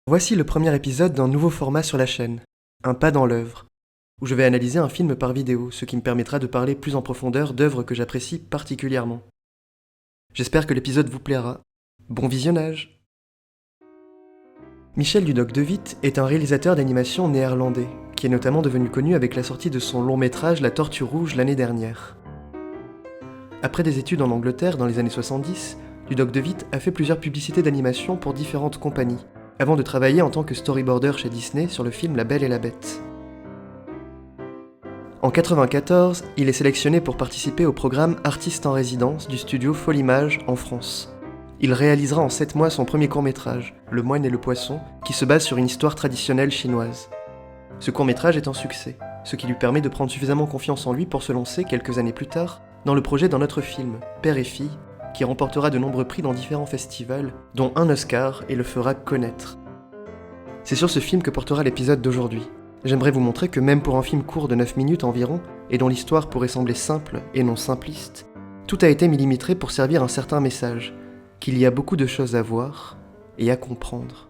Voici le premier épisode d'un nouveau format sur la chaîne, un pas dans l'œuvre, où je vais analyser un film par vidéo, ce qui me permettra de parler plus en profondeur d'œuvres que j'apprécie particulièrement. J'espère que l'épisode vous plaira. Bon visionnage! Michel Dudok de Witt est un réalisateur d'animation néerlandais, qui est notamment devenu connu avec la sortie de son long métrage La Tortue Rouge l'année dernière. Après des études en Angleterre dans les années 70, Dudok de Witt a fait plusieurs publicités d'animation pour différentes compagnies, avant de travailler en tant que storyboarder chez Disney sur le film La Belle et la Bête. En 1994, il est sélectionné pour participer au programme Artiste en résidence du studio Folimage en France. Il réalisera en 7 mois son premier court-métrage, Le Moine et le Poisson, qui se base sur une histoire traditionnelle chinoise. Ce court-métrage est un succès, ce qui lui permet de prendre suffisamment confiance en lui pour se lancer, quelques années plus tard, dans le projet d'un autre film, Père et Fille, qui remportera de nombreux prix dans différents festivals, dont un Oscar et le fera connaître. C'est sur ce film que portera l'épisode d'aujourd'hui. J'aimerais vous montrer que même pour un film court de 9 minutes environ, et dont l'histoire pourrait sembler simple et non simpliste, tout a été millimétré pour servir un certain message, qu'il y a beaucoup de choses à voir et à comprendre.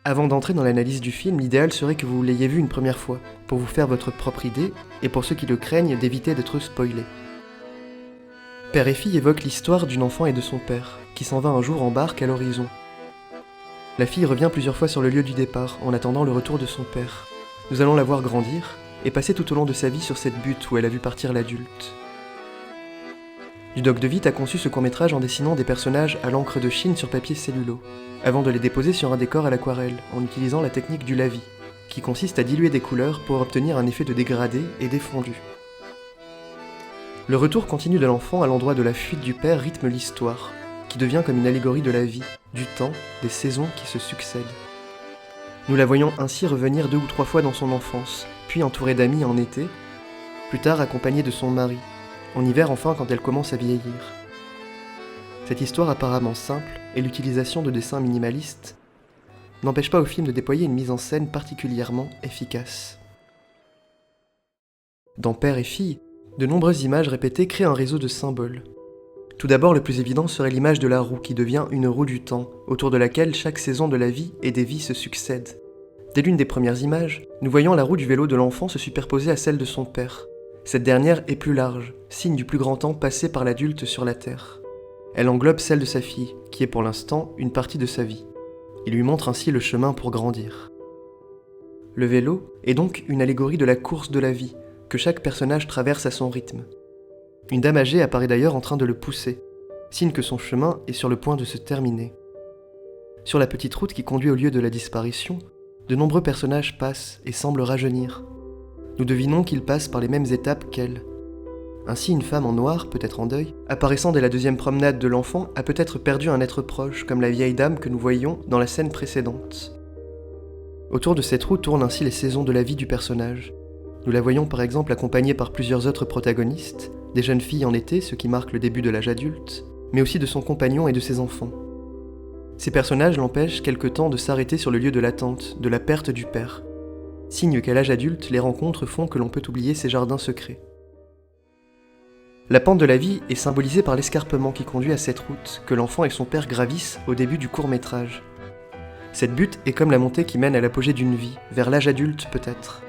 Avant d'entrer dans l'analyse du film, l'idéal serait que vous l'ayez vu une première fois, pour vous faire votre propre idée, et pour ceux qui le craignent, d'éviter d'être spoilés. Père et Fille évoque l'histoire d'une enfant et de son père, qui s'en va un jour en barque à l'horizon. La fille revient plusieurs fois sur le lieu du départ, en attendant le retour de son père. Nous allons la voir grandir, et passer tout au long de sa vie sur cette butte où elle a vu partir l'adulte. Dudok de Witt a conçu ce court-métrage en dessinant des personnages à l'encre de Chine sur papier cellulo, avant de les déposer sur un décor à l'aquarelle, en utilisant la technique du lavis, qui consiste à diluer des couleurs pour obtenir un effet de dégradé et défondu. Le retour continu de l'enfant à l'endroit de la fuite du père rythme l'histoire, qui devient comme une allégorie de la vie, du temps, des saisons qui se succèdent. Nous la voyons ainsi revenir 2 ou 3 fois dans son enfance, puis entourée d'amis en été, plus tard accompagnée de son mari, en hiver enfin quand elle commence à vieillir. Cette histoire apparemment simple et l'utilisation de dessins minimalistes n'empêche pas au film de déployer une mise en scène particulièrement efficace. Dans Père et Fille, de nombreuses images répétées créent un réseau de symboles. Tout d'abord, le plus évident serait l'image de la roue qui devient une roue du temps, autour de laquelle chaque saison de la vie et des vies se succèdent. Dès l'une des premières images, nous voyons la roue du vélo de l'enfant se superposer à celle de son père. Cette dernière est plus large, signe du plus grand temps passé par l'adulte sur la Terre. Elle englobe celle de sa fille, qui est pour l'instant une partie de sa vie. Il lui montre ainsi le chemin pour grandir. Le vélo est donc une allégorie de la course de la vie, que chaque personnage traverse à son rythme. Une dame âgée apparaît d'ailleurs en train de le pousser, signe que son chemin est sur le point de se terminer. Sur la petite route qui conduit au lieu de la disparition, de nombreux personnages passent et semblent rajeunir. Nous devinons qu'ils passent par les mêmes étapes qu'elle. Ainsi, une femme en noir, peut-être en deuil, apparaissant dès la 2e promenade de l'enfant, a peut-être perdu un être proche, comme la vieille dame que nous voyions dans la scène précédente. Autour de cette roue tournent ainsi les saisons de la vie du personnage. Nous la voyons par exemple accompagnée par plusieurs autres protagonistes, des jeunes filles en été, ce qui marque le début de l'âge adulte, mais aussi de son compagnon et de ses enfants. Ces personnages l'empêchent quelque temps de s'arrêter sur le lieu de l'attente, de la perte du père. Signe qu'à l'âge adulte, les rencontres font que l'on peut oublier ces jardins secrets. La pente de la vie est symbolisée par l'escarpement qui conduit à cette route que l'enfant et son père gravissent au début du court-métrage. Cette butte est comme la montée qui mène à l'apogée d'une vie, vers l'âge adulte peut-être.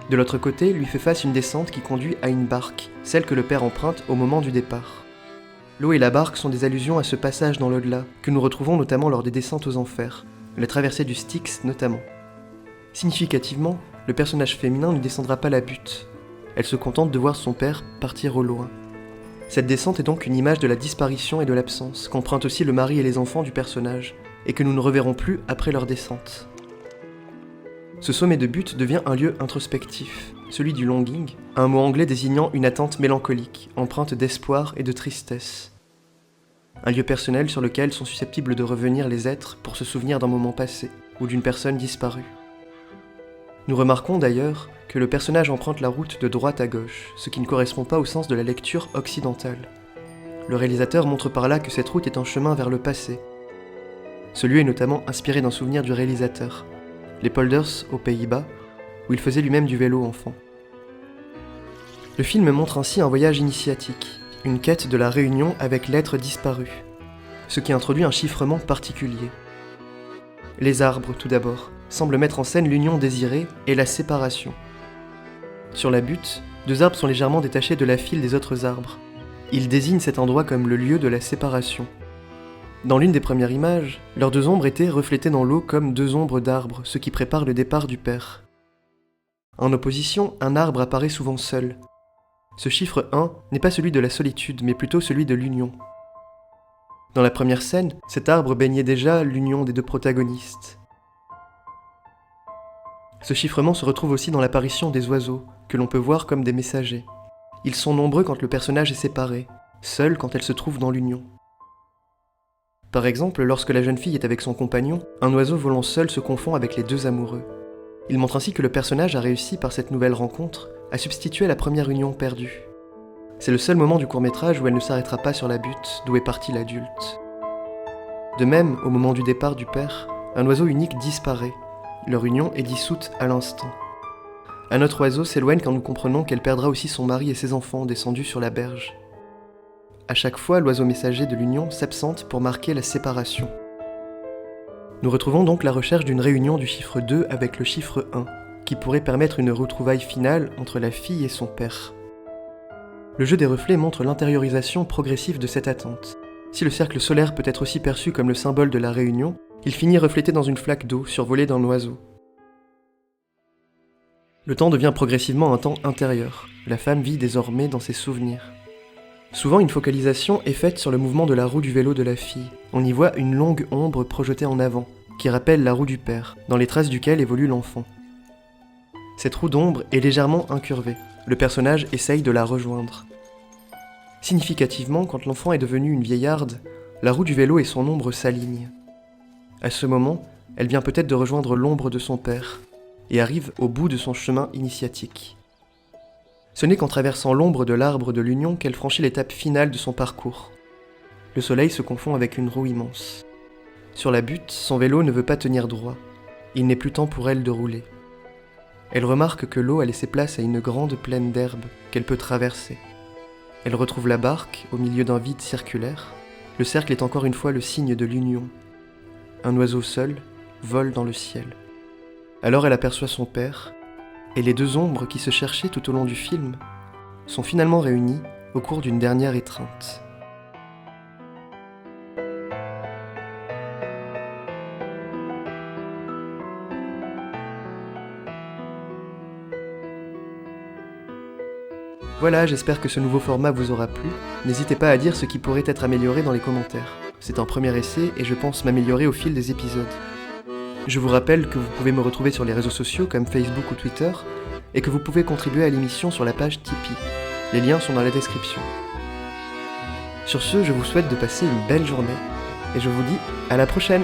De l'autre côté, lui fait face une descente qui conduit à une barque, celle que le père emprunte au moment du départ. L'eau et la barque sont des allusions à ce passage dans l'au-delà, que nous retrouvons notamment lors des descentes aux enfers, la traversée du Styx notamment. Significativement, le personnage féminin ne descendra pas la butte. Elle se contente de voir son père partir au loin. Cette descente est donc une image de la disparition et de l'absence, qu'empruntent aussi le mari et les enfants du personnage, et que nous ne reverrons plus après leur descente. Ce sommet de butte devient un lieu introspectif, celui du longing, un mot anglais désignant une attente mélancolique, empreinte d'espoir et de tristesse. Un lieu personnel sur lequel sont susceptibles de revenir les êtres pour se souvenir d'un moment passé, ou d'une personne disparue. Nous remarquons d'ailleurs que le personnage emprunte la route de droite à gauche, ce qui ne correspond pas au sens de la lecture occidentale. Le réalisateur montre par là que cette route est un chemin vers le passé. Ce lieu est notamment inspiré d'un souvenir du réalisateur, les Polders aux Pays-Bas, où il faisait lui-même du vélo enfant. Le film montre ainsi un voyage initiatique, une quête de la réunion avec l'être disparu, ce qui introduit un chiffrement particulier. Les arbres, tout d'abord, semblent mettre en scène l'union désirée et la séparation. Sur la butte, 2 arbres sont légèrement détachés de la file des autres arbres. Ils désignent cet endroit comme le lieu de la séparation. Dans l'une des premières images, leurs 2 ombres étaient reflétées dans l'eau comme 2 ombres d'arbres, ce qui prépare le départ du père. En opposition, un arbre apparaît souvent seul. Ce chiffre 1 n'est pas celui de la solitude, mais plutôt celui de l'union. Dans la première scène, cet arbre baignait déjà l'union des 2 protagonistes. Ce chiffrement se retrouve aussi dans l'apparition des oiseaux, que l'on peut voir comme des messagers. Ils sont nombreux quand le personnage est séparé, seuls quand elle se trouve dans l'union. Par exemple, lorsque la jeune fille est avec son compagnon, un oiseau volant seul se confond avec les 2 amoureux. Il montre ainsi que le personnage a réussi par cette nouvelle rencontre à substituer la première union perdue. C'est le seul moment du court-métrage où elle ne s'arrêtera pas sur la butte d'où est parti l'adulte. De même, au moment du départ du père, un oiseau unique disparaît. Leur union est dissoute à l'instant. Un autre oiseau s'éloigne quand nous comprenons qu'elle perdra aussi son mari et ses enfants descendus sur la berge. À chaque fois, l'oiseau messager de l'union s'absente pour marquer la séparation. Nous retrouvons donc la recherche d'une réunion du chiffre 2 avec le chiffre 1, qui pourrait permettre une retrouvaille finale entre la fille et son père. Le jeu des reflets montre l'intériorisation progressive de cette attente. Si le cercle solaire peut être aussi perçu comme le symbole de la réunion, il finit reflété dans une flaque d'eau survolée d'un oiseau. Le temps devient progressivement un temps intérieur. La femme vit désormais dans ses souvenirs. Souvent, une focalisation est faite sur le mouvement de la roue du vélo de la fille. On y voit une longue ombre projetée en avant, qui rappelle la roue du père, dans les traces duquel évolue l'enfant. Cette roue d'ombre est légèrement incurvée. Le personnage essaye de la rejoindre. Significativement, quand l'enfant est devenu une vieillarde, la roue du vélo et son ombre s'alignent. À ce moment, elle vient peut-être de rejoindre l'ombre de son père, et arrive au bout de son chemin initiatique. Ce n'est qu'en traversant l'ombre de l'arbre de l'union qu'elle franchit l'étape finale de son parcours. Le soleil se confond avec une roue immense. Sur la butte, son vélo ne veut pas tenir droit. Il n'est plus temps pour elle de rouler. Elle remarque que l'eau a laissé place à une grande plaine d'herbe qu'elle peut traverser. Elle retrouve la barque au milieu d'un vide circulaire. Le cercle est encore une fois le signe de l'union. Un oiseau seul vole dans le ciel. Alors elle aperçoit son père, et les 2 ombres qui se cherchaient tout au long du film sont finalement réunies au cours d'une dernière étreinte. Voilà, j'espère que ce nouveau format vous aura plu. N'hésitez pas à dire ce qui pourrait être amélioré dans les commentaires. C'est un premier essai et je pense m'améliorer au fil des épisodes. Je vous rappelle que vous pouvez me retrouver sur les réseaux sociaux comme Facebook ou Twitter et que vous pouvez contribuer à l'émission sur la page Tipeee. Les liens sont dans la description. Sur ce, je vous souhaite de passer une belle journée et je vous dis à la prochaine!